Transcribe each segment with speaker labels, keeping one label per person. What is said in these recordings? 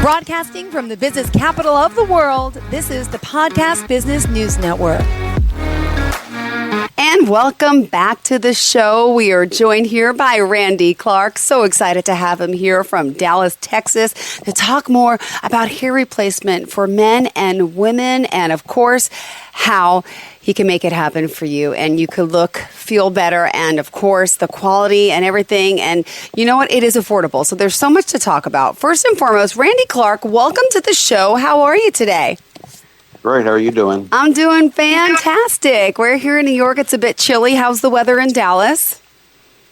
Speaker 1: Broadcasting from the business capital of the world, this is the Podcast Business News Network. And welcome back to the show. We are joined here by Randy Clark. So excited to have him here from Dallas, Texas, to talk more about hair replacement for men and women, and of course, how he can make it happen for you and you could look, feel better, and of course, the quality and everything. And you know what? It is affordable. So there's so much to talk about. First and foremost, Randy Clark, welcome to the show. How are you today?
Speaker 2: Great. How are you doing?
Speaker 1: I'm doing fantastic. We're here in New York. It's a bit chilly. How's the weather in Dallas?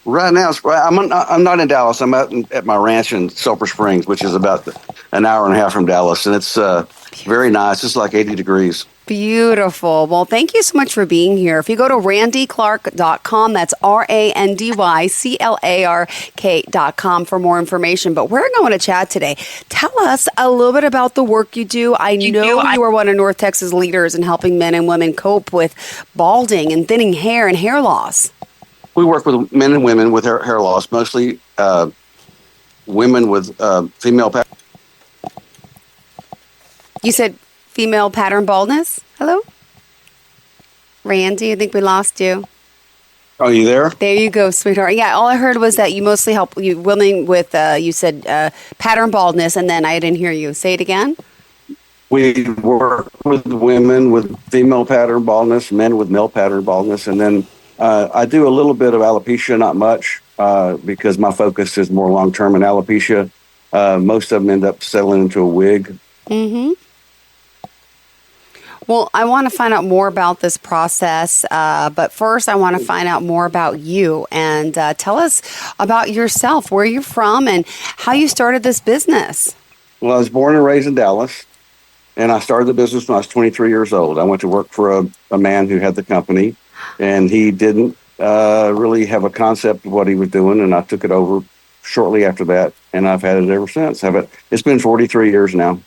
Speaker 2: Right now, I'm not in Dallas. I'm out at my ranch in Sulphur Springs, which is about an hour and a half from Dallas. And it's very nice. It's like 80 degrees.
Speaker 1: Beautiful. Well, thank you so much for being here. If you go to randyclark.com, that's RANDYCLARK.com for more information. But we're going to chat today. Tell us a little bit about the work you do. I know you are one of North Texas leaders in helping men and women cope with balding and thinning hair and hair loss.
Speaker 2: We work with men and women with hair loss, mostly women with female pattern.
Speaker 1: You said female pattern baldness? Hello? Randy, I think we lost you.
Speaker 2: Are you there?
Speaker 1: There you go, sweetheart. Yeah, all I heard was that you mostly help women with, you said pattern baldness, and then I didn't hear you. Say it again.
Speaker 2: We work with women with female pattern baldness, men with male pattern baldness, and then I do a little bit of alopecia, not much, because my focus is more long-term in alopecia. Most of them end up settling into a wig.
Speaker 1: Mm-hmm. Well, I want to find out more about this process, but first I want to find out more about you and tell us about yourself, where you're from, and how you started this business.
Speaker 2: Well, I was born and raised in Dallas, and I started the business when I was 23 years old. I went to work for a man who had the company, and he didn't really have a concept of what he was doing, and I took it over shortly after that, and I've had it ever since. It's been 43 years now.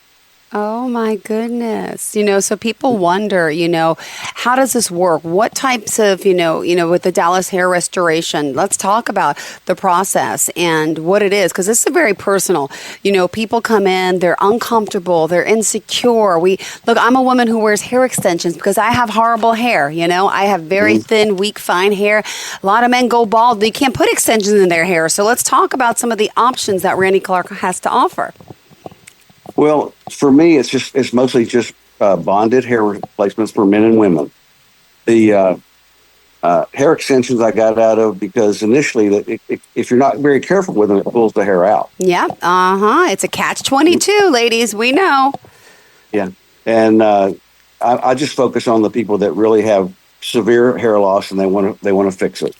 Speaker 1: Oh, my goodness. So people wonder, how does this work? What types of, with the Dallas hair restoration, let's talk about the process and what it is, because this is very personal. People come in, they're uncomfortable, they're insecure. Look, I'm a woman who wears hair extensions because I have horrible hair. I have very thin, weak, fine hair. A lot of men go bald. They can't put extensions in their hair. So let's talk about some of the options that Randy Clark has to offer.
Speaker 2: Well, for me, it's mostly just bonded hair replacements for men and women. The hair extensions I got out of because initially, if you're not very careful with them, it pulls the hair out.
Speaker 1: Yeah, It's a catch-22, ladies. We know.
Speaker 2: Yeah, and I just focus on the people that really have severe hair loss and they want to fix it.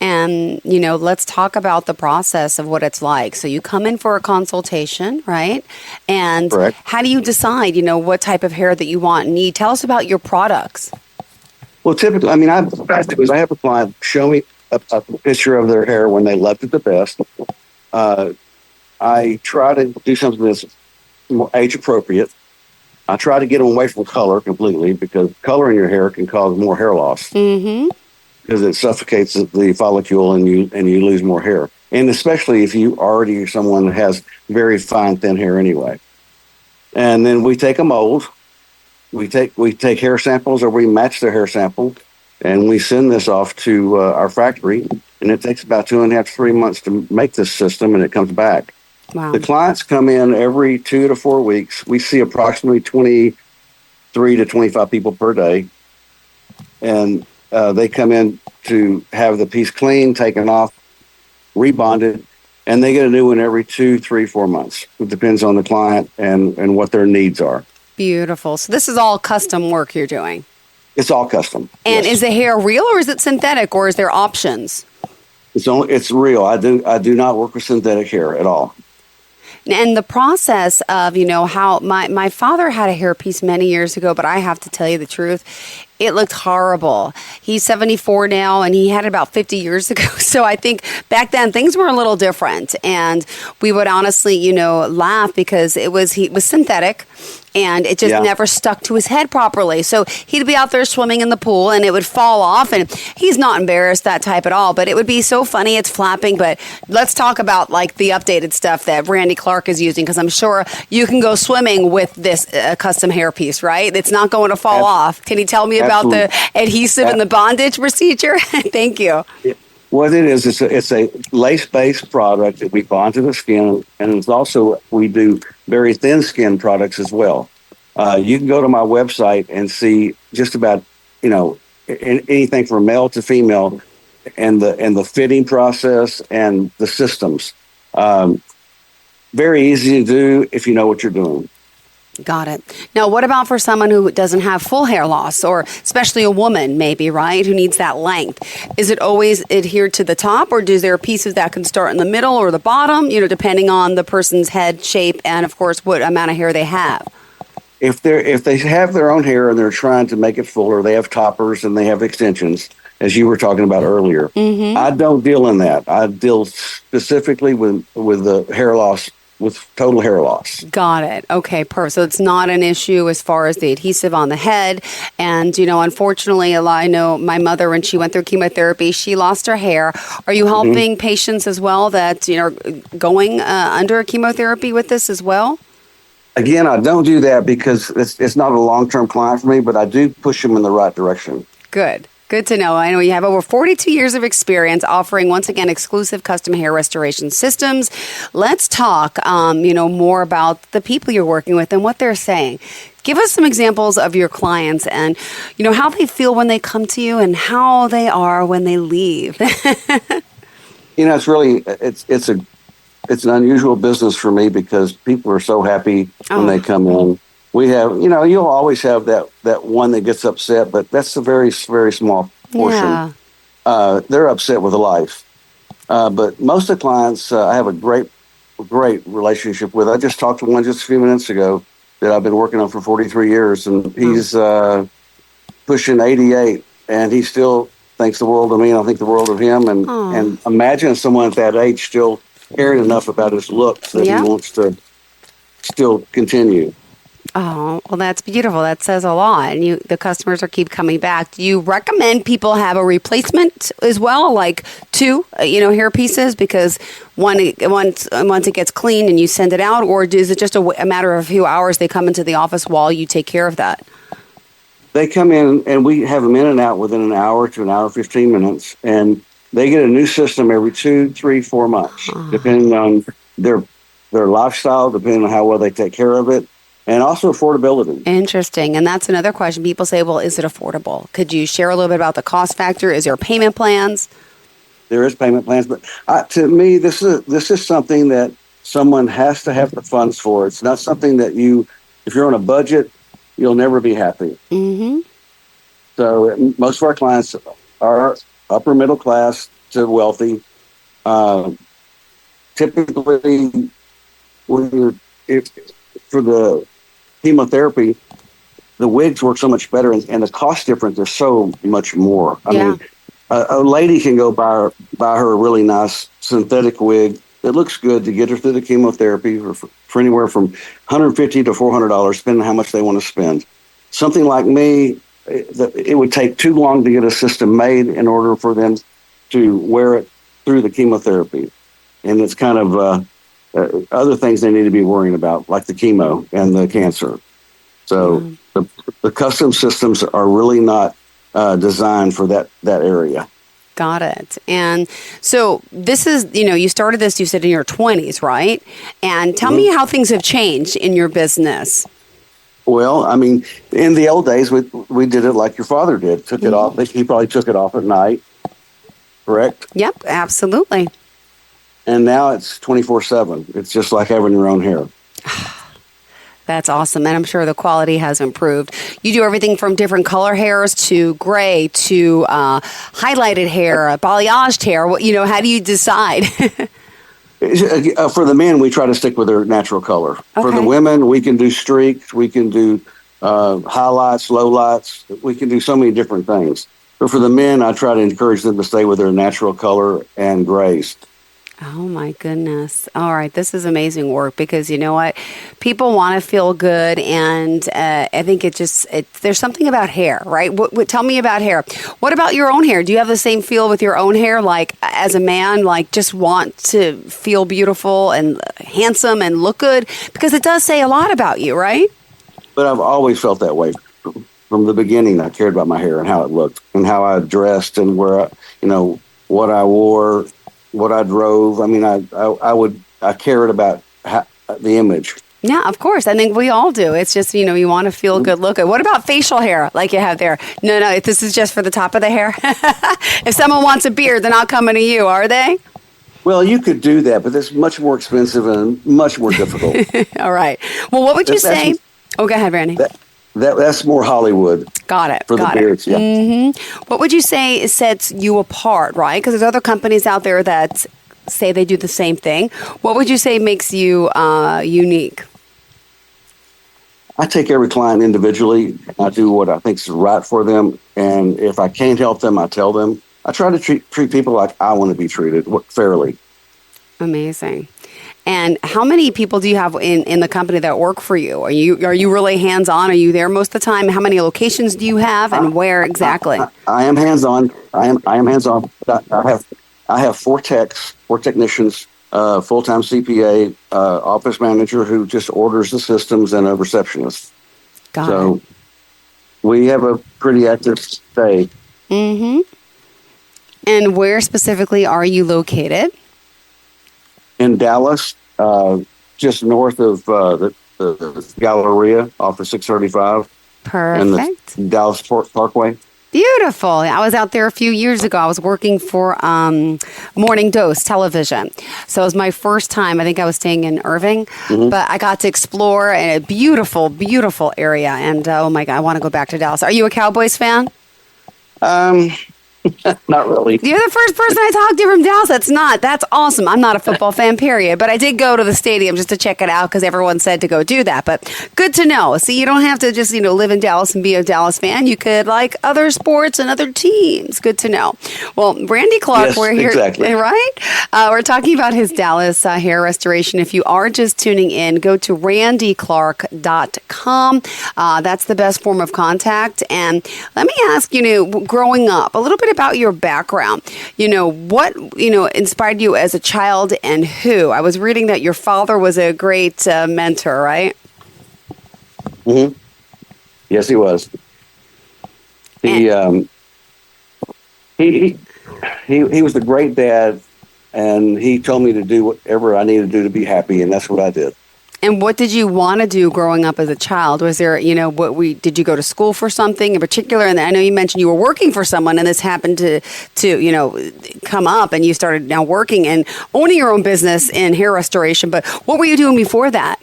Speaker 1: And, let's talk about the process of what it's like. So you come in for a consultation, right? And
Speaker 2: Correct.
Speaker 1: How do you decide, what type of hair that you want and need? Tell us about your products.
Speaker 2: Well, typically, I have a client show me a picture of their hair when they left it the best. I try to do something that's more age appropriate. I try to get them away from color completely because color in your hair can cause more hair loss. Mm-hmm. Because it suffocates the follicle and you lose more hair. And especially if you already are someone that has very fine, thin hair anyway. And then we take a mold. We take hair samples or we match their hair sample and we send this off to our factory. And it takes about 2.5 to 3 months to make this system and it comes back.
Speaker 1: Wow.
Speaker 2: The clients come in every 2 to 4 weeks. We see approximately 23 to 25 people per day. And they come in to have the piece clean, taken off, rebonded, and they get a new one every 2, 3, 4 months. It depends on the client and what their needs are.
Speaker 1: Beautiful. So this is all custom work you're doing?
Speaker 2: It's all custom.
Speaker 1: And
Speaker 2: yes.
Speaker 1: Is the hair real or is it synthetic or is there options?
Speaker 2: It's real. I do not work with synthetic hair at all.
Speaker 1: And the process of, how my father had a hairpiece many years ago, but I have to tell you the truth, It looked horrible. He's 74 now, and he had it about 50 years ago. So I think back then things were a little different, and we would honestly, laugh because he was synthetic. And it just never stuck to his head properly. So he'd be out there swimming in the pool and it would fall off. And he's not embarrassed that type at all. But it would be so funny. It's flapping. But let's talk about like the updated stuff that Randy Clark is using, because I'm sure you can go swimming with this custom hairpiece, right? It's not going to fall off. Can you tell me about the adhesive and the bondage procedure? Thank you.
Speaker 2: What it is, it's a lace-based product that we bond to the skin, and it's also, we do very thin skin products as well. You can go to my website and see just about, anything from male to female, and the fitting process and the systems. Very easy to do if you know what you're doing.
Speaker 1: Got it. Now, what about for someone who doesn't have full hair loss, or especially a woman maybe, right, who needs that length? Is it always adhered to the top, or is there pieces that can start in the middle or the bottom, depending on the person's head shape and, of course, what amount of hair they have?
Speaker 2: If they have their own hair and they're trying to make it fuller, they have toppers and they have extensions, as you were talking about earlier. Mm-hmm. I don't deal in that. I deal specifically with the hair loss, with total hair loss.
Speaker 1: Got it. Okay, perfect. So it's not an issue as far as the adhesive on the head. And, unfortunately, I know my mother, when she went through chemotherapy, she lost her hair. Are you helping patients as well that, are going under chemotherapy with this as well?
Speaker 2: Again, I don't do that because it's not a long-term client for me, but I do push them in the right direction.
Speaker 1: Good. Good to know. I know you have over 42 years of experience offering, once again, exclusive custom hair restoration systems. Let's talk, more about the people you're working with and what they're saying. Give us some examples of your clients and, how they feel when they come to you and how they are when they leave.
Speaker 2: It's really, it's an unusual business for me because people are so happy when they come in. We have, you'll always have that one that gets upset, but that's a very, very small portion. Yeah. They're upset with life. But most of the clients I have a great relationship with. I just talked to one just a few minutes ago that I've been working on for 43 years, and he's pushing 88, and he still thinks the world of me, and I think the world of him. And imagine someone at that age still caring enough about his looks that he wants to still continue.
Speaker 1: Oh, well, that's beautiful. That says a lot. And the customers keep coming back. Do you recommend people have a replacement as well, like two, hair pieces? Because once it gets cleaned and you send it out, or is it just a matter of a few hours they come into the office while you take care of that?
Speaker 2: They come in and we have them in and out within an hour to an hour, 15 minutes. And they get a new system every 2, 3, 4 months, depending on their lifestyle, depending on how well they take care of it. And also affordability. Interesting.
Speaker 1: And that's another question. People say, well, is it affordable? Could you share a little bit about the cost factor? Is there payment plans?
Speaker 2: There is payment plans. But to me, this is something that someone has to have the funds for. It's not something that if you're on a budget, you'll never be happy. Mm-hmm. So most of our clients are upper middle class to wealthy. Typically, for the chemotherapy, the wigs work so much better, and the cost difference is so much more. I mean, a lady can go buy her a really nice synthetic wig that looks good to get her through the chemotherapy for anywhere from $150 to $400, depending on how much they want to spend. Something like me, it would take too long to get a system made in order for them to wear it through the chemotherapy. And it's kind of other things they need to be worrying about, like the chemo and the cancer. So the custom systems are really not designed for that area.
Speaker 1: Got it. And so this is, you started this, you said in your 20s, right? And tell me how things have changed in your business.
Speaker 2: Well, I mean, in the old days, we did it like your father did. Took it off. He probably took it off at night, correct?
Speaker 1: Yep, absolutely.
Speaker 2: And now it's 24/7. It's just like having your own hair.
Speaker 1: That's awesome. And I'm sure the quality has improved. You do everything from different color hairs to gray to highlighted hair, balayaged hair. How do you decide? For the men, we try to stick with their natural color. Okay. For the women, we can do streaks. We can do
Speaker 2: highlights, lowlights. We can do so many different things. But for the men, I try to encourage them to stay with their natural color and grace.
Speaker 1: Oh, my goodness. All right. This is amazing work because you know what? People want to feel good. And I think there's something about hair, right? Tell me about hair. What about your own hair? Do you have the same feel with your own hair? Like as a man, like just want to feel beautiful and handsome and look good? Because it does say a lot about you, right?
Speaker 2: But I've always felt that way. From the beginning, I cared about my hair and how it looked and how I dressed and what I wore, what I drove. I mean, I cared about the image. Yeah,
Speaker 1: of course. I think we all do. It's just, you want to feel good looking. What about facial hair like you have there? No, this is just for the top of the hair. If someone wants a beard, they're not coming to you, are they?
Speaker 2: Well, you could do that, but it's much more expensive and much more difficult.
Speaker 1: All right. Well, what would you say? Go ahead, Randy.
Speaker 2: That's more Hollywood.
Speaker 1: Got it.
Speaker 2: For the beards, yeah.
Speaker 1: Mm-hmm. What would you say sets you apart, right? Because there's other companies out there that say they do the same thing. What would you say makes you unique?
Speaker 2: I take every client individually. I do what I think is right for them. And if I can't help them, I tell them. I try to treat people like I want to be treated, fairly.
Speaker 1: Amazing. And how many people do you have in the company that work for you? Are you really hands-on? Are you there most of the time? How many locations do you have, and where exactly?
Speaker 2: I am hands-on. I am hands-on. I have four technicians, full-time CPA, office manager who just orders the systems, and a receptionist.
Speaker 1: Got it.
Speaker 2: We have a pretty active day.
Speaker 1: Mm-hmm. And where specifically are you located?
Speaker 2: In Dallas, just north of the Galleria off of 635.
Speaker 1: Perfect.
Speaker 2: And the Dallas Parkway.
Speaker 1: Beautiful. I was out there a few years ago. I was working for Morning Dose Television. So it was my first time. I think I was staying in Irving, but I got to explore a beautiful, beautiful area. And oh my God, I want to go back to Dallas. Are you a Cowboys fan?
Speaker 2: Not really.
Speaker 1: You're the first person I talked to from Dallas. That's awesome. I'm not a football fan, period. But I did go to the stadium just to check it out because everyone said to go do that. But good to know. See, you don't have to just, live in Dallas and be a Dallas fan. You could like other sports and other teams. Good to know. Well, Randy Clark,
Speaker 2: yes,
Speaker 1: we're here,
Speaker 2: exactly.
Speaker 1: Right? We're talking about his Dallas hair restoration. If you are just tuning in, go to randyclark.com. That's the best form of contact. And let me ask, growing up, a little bit about your background. What, inspired you as a child and who? I was reading that your father was a great mentor, right?
Speaker 2: Mm-hmm. Yes, he was. He was a great dad, and he told me to do whatever I needed to do to be happy, and that's what I did.
Speaker 1: And what did you want to do growing up as a child? Was there, did you go to school for something in particular? And I know you mentioned you were working for someone, and this happened to come up, and you started now working and owning your own business in hair restoration. But what were you doing before that?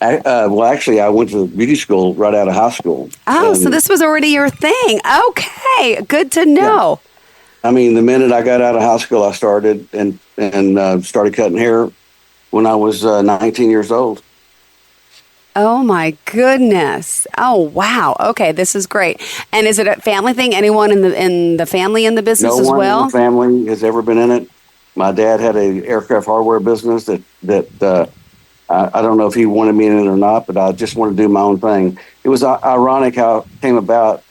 Speaker 2: Actually, I went to beauty school right out of high school.
Speaker 1: Oh, so this was already your thing. Okay, good to know.
Speaker 2: Yeah. I mean, the minute I got out of high school, I started and started cutting hair when I was 19 years old.
Speaker 1: Oh, my goodness. Oh, wow. Okay, this is great. And is it a family thing? Anyone in the family in the business as well?
Speaker 2: No one in the family has ever been in it. My dad had a aircraft hardware business that I don't know if he wanted me in it or not, but I just wanted to do my own thing. It was ironic how it came about.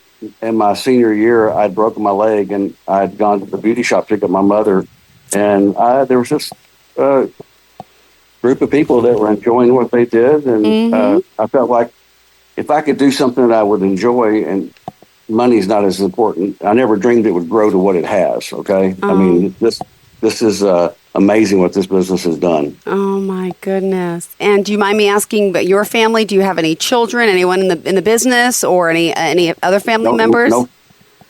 Speaker 2: In my senior year, I'd broken my leg, and I'd gone to the beauty shop to pick up my mother. And there was just group of people that were enjoying what they did, and I felt like if I could do something that I would enjoy, and money's not as important. I never dreamed it would grow to what it has. Okay, I mean this is amazing what this business has done.
Speaker 1: Oh my goodness! And do you mind me asking about your family? Do you have any children? Anyone in the business, or any other family members?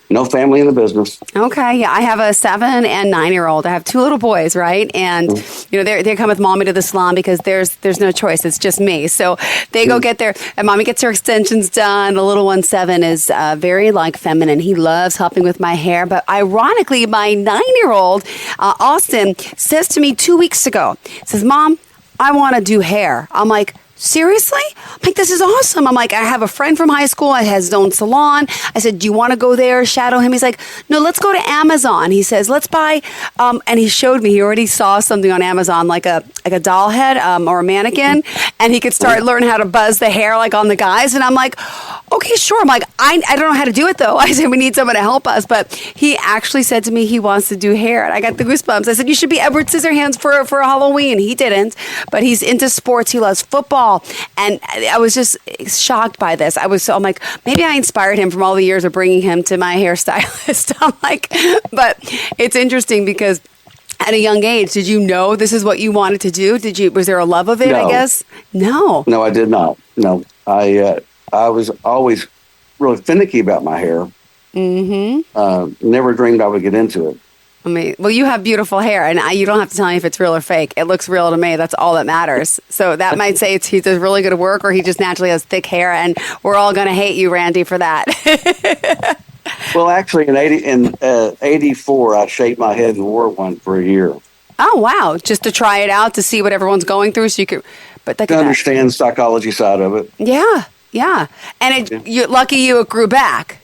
Speaker 2: No family in the business.
Speaker 1: Okay, yeah, I have a 7 and 9-year-old. I have 2 little boys, right? And they come with mommy to the salon because there's no choice. It's just me. So they go get and mommy gets her extensions done. The little one, 7, is very feminine. He loves helping with my hair. But ironically, my 9-year-old Austin says to me 2 weeks ago, says, "Mom, I want to do hair." I'm like, seriously? I'm like, this is awesome. I'm like, I have a friend from high school. He has his own salon. I said, do you want to go there, shadow him? He's like, no, let's go to Amazon. He says, let's buy, and he showed me, he already saw something on Amazon, like a doll head or a mannequin, and he could start learning how to buzz the hair like on the guys. And I'm like, okay, sure. I'm like, I don't know how to do it though. I said, we need someone to help us. But he actually said to me he wants to do hair. And I got the goosebumps. I said, you should be Edward Scissorhands for Halloween. He didn't, but he's into sports. He loves football. And I was just shocked by this. I'm like, maybe I inspired him from all the years of bringing him to my hairstylist. I'm like, but it's interesting because at a young age, did you know this is what you wanted to do? Was there a love of it,
Speaker 2: No.
Speaker 1: I guess? No.
Speaker 2: No, I did not. No, I was always really finicky about my hair. Mm-hmm. Never dreamed I would get into it.
Speaker 1: I mean, well, you have beautiful hair, and you don't have to tell me if it's real or fake. It looks real to me. That's all that matters. So that might say he does really good work, or he just naturally has thick hair, and we're all going to hate you, Randy, for that.
Speaker 2: Well, actually, in 84, I shaved my head and wore one for a year.
Speaker 1: Oh, wow. Just to try it out, to see what everyone's going through, so you could... But
Speaker 2: To understand the psychology side of it.
Speaker 1: Yeah, yeah. And you're lucky it grew back.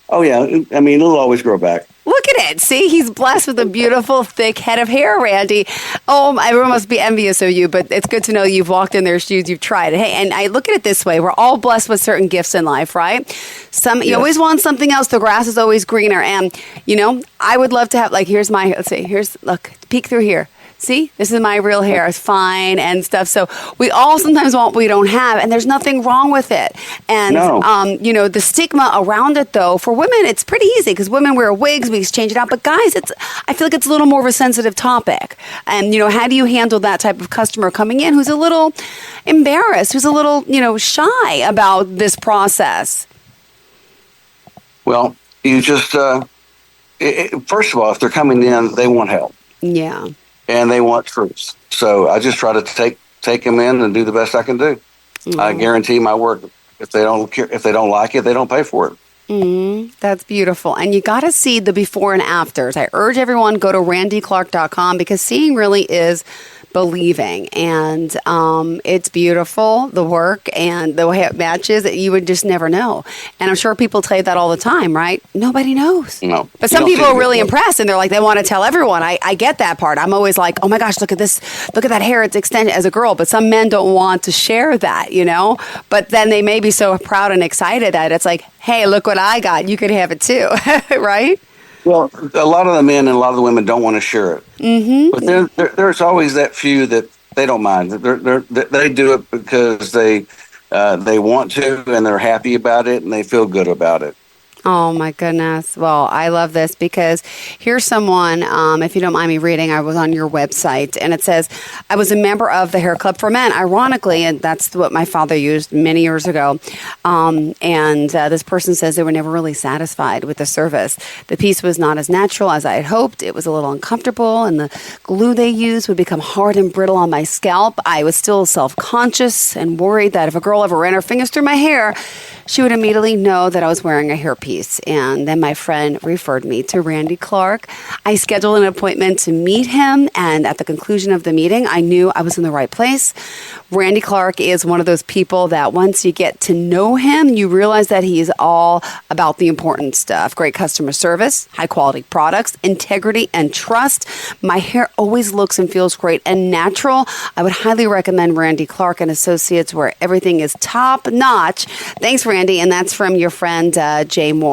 Speaker 2: Oh, yeah. I mean, it'll always grow back.
Speaker 1: Look at it. See, he's blessed with a beautiful, thick head of hair, Randy. Oh, everyone must be envious of you, but it's good to know you've walked in their shoes, you've tried it. Hey, and I look at it this way. We're all blessed with certain gifts in life, right? You always want something else. The grass is always greener. And, I would love to have, look, peek through here. See, this is my real hair. It's fine and stuff. So we all sometimes want what we don't have, and there's nothing wrong with it. And, the stigma around it, though, for women, it's pretty easy because women wear wigs, we exchange it out. But guys, I feel like it's a little more of a sensitive topic. And, how do you handle that type of customer coming in who's a little embarrassed, who's a little, shy about this process?
Speaker 2: Well, you just, first of all, if they're coming in, they want help.
Speaker 1: Yeah.
Speaker 2: And they want truth. So I just try to take them in and do the best I can do. Mm-hmm. I guarantee my work. If they don't like it, they don't pay for it.
Speaker 1: That's beautiful. And you got to see the before and afters. I urge everyone go to randyclark.com because seeing really is believing. And it's beautiful, the work and the way it matches. You would just never know. And I'm sure people tell you that all the time, right? Nobody knows.
Speaker 2: No.
Speaker 1: But some people are really impressed and they're like, they want to tell everyone. I get that part. I'm always like, oh my gosh, look at this. Look at that hair. It's extended as a girl. But some men don't want to share that, But then they may be so proud and excited that it's like, hey, look what I got. You could have it too, right?
Speaker 2: Well, a lot of the men and a lot of the women don't want to share it. Mm-hmm. But there's always that few that they don't mind. They do it because they want to and they're happy about it and they feel good about it.
Speaker 1: Oh, my goodness. Well, I love this because here's someone, if you don't mind me reading, I was on your website, and it says, I was a member of the Hair Club for Men, ironically, and that's what my father used many years ago. And this person says they were never really satisfied with the service. The piece was not as natural as I had hoped. It was a little uncomfortable, and the glue they used would become hard and brittle on my scalp. I was still self-conscious and worried that if a girl ever ran her fingers through my hair, she would immediately know that I was wearing a hairpiece. And then my friend referred me to Randy Clark. I scheduled an appointment to meet him, and at the conclusion of the meeting, I knew I was in the right place. Randy Clark is one of those people that once you get to know him, you realize that he is all about the important stuff. Great customer service, high quality products, integrity, and trust. My hair always looks and feels great and natural. I would highly recommend Randy Clark and Associates, where everything is top notch. Thanks, Randy. And that's from your friend, Jay Moore.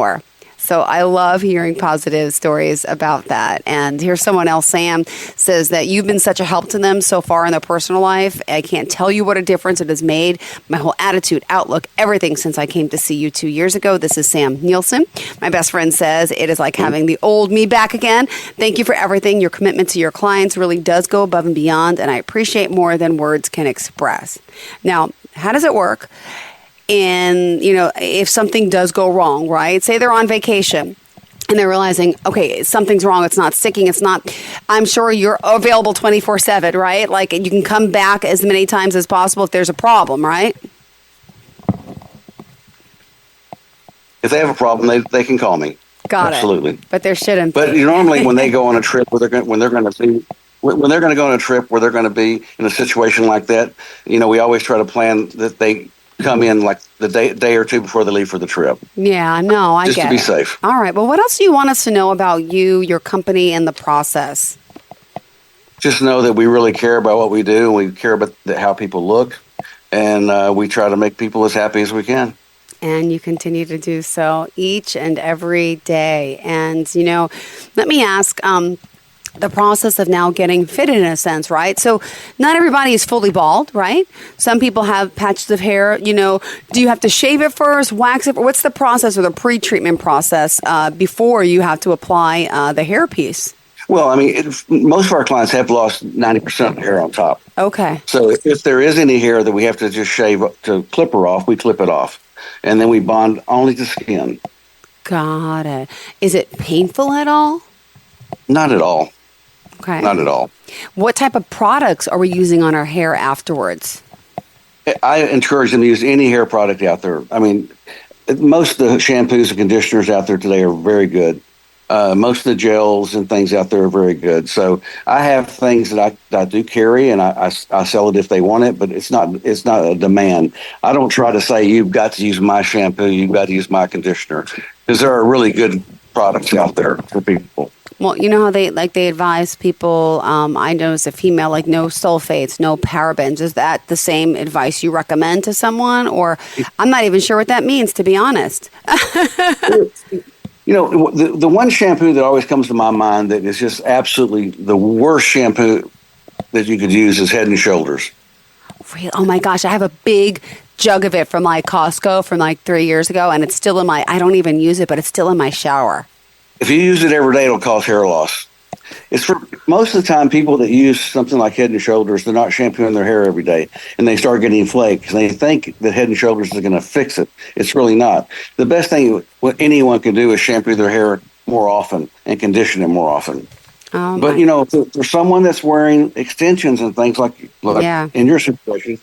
Speaker 1: So I love hearing positive stories about that. And here's someone else, Sam, says that you've been such a help to them so far in their personal life. I can't tell you what a difference it has made. My whole attitude, outlook, everything since I came to see you 2 years ago. This is Sam Nielsen. My best friend says it is like having the old me back again. Thank you for everything. Your commitment to your clients really does go above and beyond, and I appreciate more than words can express. Now, how does it work? And, if something does go wrong, right? Say they're on vacation and they're realizing, okay, something's wrong. It's not sticking. It's not, I'm sure you're available 24/7, right? Like you can come back as many times as possible if there's a problem, right?
Speaker 2: If they have a problem, they can call me.
Speaker 1: Got it.
Speaker 2: Absolutely.
Speaker 1: But there shouldn't be.
Speaker 2: But normally when they go on a trip when they're going to see when they're going to go on a trip where they're going to be in a situation like that, we always try to plan that they come in like the day or two before they leave for the trip.
Speaker 1: Yeah, no, I
Speaker 2: just
Speaker 1: get
Speaker 2: to be
Speaker 1: it.
Speaker 2: safe.
Speaker 1: All right. Well, what else do you want us to know about you, your company, and the process?
Speaker 2: Just know that we really care about what we do, and we care about how people look, and we try to make people as happy as we can.
Speaker 1: And you continue to do so each and every day. And, let me ask, the process of now getting fitted in a sense, right? So not everybody is fully bald, right? Some people have patches of hair. Do you have to shave it first, wax it? What's the process or the pre-treatment process before you have to apply the hair piece?
Speaker 2: Well, most of our clients have lost 90% of the hair on top.
Speaker 1: Okay.
Speaker 2: So if there is any hair that we have to just shave to clipper off, we clip it off. And then we bond only to skin.
Speaker 1: Got it. Is it painful at all?
Speaker 2: Not at all.
Speaker 1: Okay.
Speaker 2: Not at all.
Speaker 1: What type of products are we using on our hair afterwards?
Speaker 2: I encourage them to use any hair product out there. Most of the shampoos and conditioners out there today are very good. Most of the gels and things out there are very good. So I have things that I do carry, and I sell it if they want it, but it's not a demand. I don't try to say you've got to use my shampoo, you've got to use my conditioner, because there are really good products out there for people.
Speaker 1: Well, you know how they advise people, I know as a female, like no sulfates, no parabens. Is that the same advice you recommend to someone? Or I'm not even sure what that means, to be honest.
Speaker 2: The one shampoo that always comes to my mind that is just absolutely the worst shampoo that you could use is Head and Shoulders.
Speaker 1: Really? Oh my gosh, I have a big jug of it from Costco from 3 years ago, and it's still I don't even use it, but it's still in my shower.
Speaker 2: If you use it every day, it'll cause hair loss. It's for most of the time people that use something like Head and Shoulders, they're not shampooing their hair every day, and they start getting flakes. And they think that Head and Shoulders is going to fix it. It's really not. The best thing what anyone can do is shampoo their hair more often and condition it more often. But for someone that's wearing extensions and things like in your situation,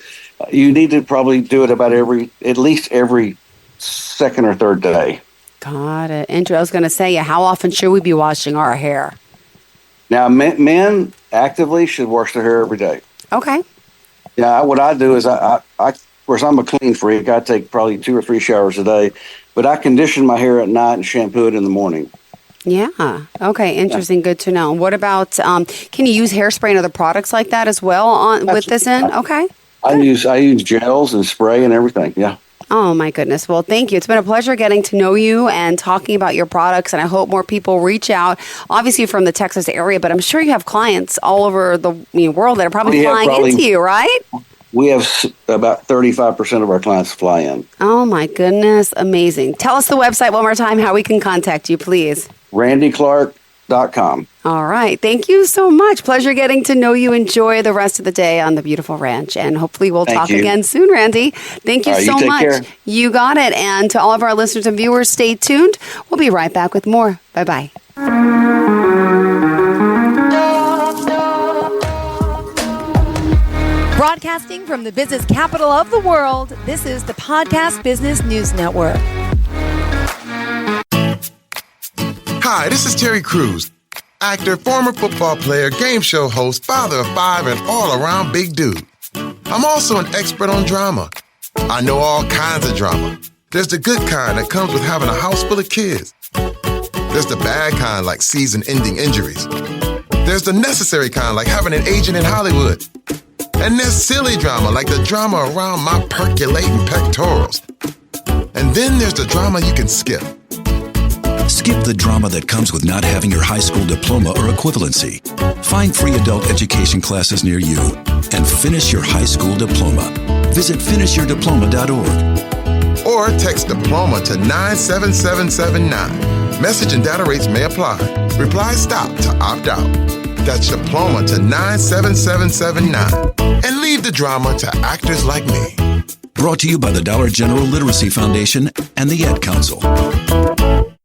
Speaker 2: you need to probably do it about at least every second or third day.
Speaker 1: Got it. I was going to say, how often should we be washing our hair?
Speaker 2: Now, men actively should wash their hair every day.
Speaker 1: Okay.
Speaker 2: Yeah, what I do is of course, I'm a clean freak. I take probably 2 or 3 showers a day, but I condition my hair at night and shampoo it in the morning.
Speaker 1: Yeah. Okay. Interesting. Yeah. Good to know. What about, can you use hairspray and other products like that as well with this in? Okay.
Speaker 2: I use gels and spray and everything. Yeah.
Speaker 1: Oh, my goodness. Well, thank you. It's been a pleasure getting to know you and talking about your products, and I hope more people reach out, obviously from the Texas area, but I'm sure you have clients all over the world that are probably flying into you, right?
Speaker 2: We have about 35% of our clients fly in.
Speaker 1: Oh, my goodness. Amazing. Tell us the website one more time, how we can contact you, please.
Speaker 2: RandyClark.com.
Speaker 1: All right. Thank you so much. Pleasure getting to know you. Enjoy the rest of the day on the beautiful ranch. And hopefully we'll talk again soon, Randy. Thank you so much. Care. You got it. And to all of our listeners and viewers, stay tuned. We'll be right back with more. Bye-bye.
Speaker 3: Broadcasting from the business capital of the world, this is the Podcast Business News Network.
Speaker 4: Hi, this is Terry Crews, actor, former football player, game show host, father of 5, and all-around big dude. I'm also an expert on drama. I know all kinds of drama. There's the good kind that comes with having a house full of kids. There's the bad kind like season-ending injuries. There's the necessary kind like having an agent in Hollywood. And there's silly drama like the drama around my percolating pectorals. And then there's the drama you can skip.
Speaker 5: Skip the drama that comes with not having your high school diploma or equivalency. Find free adult education classes near you and finish your high school diploma. Visit finishyourdiploma.org.
Speaker 4: Or text diploma to 97779. Message and data rates may apply. Reply STOP to opt out. That's diploma to 97779. And leave the drama to actors like me.
Speaker 5: Brought to you by the Dollar General Literacy Foundation and the Ad Council.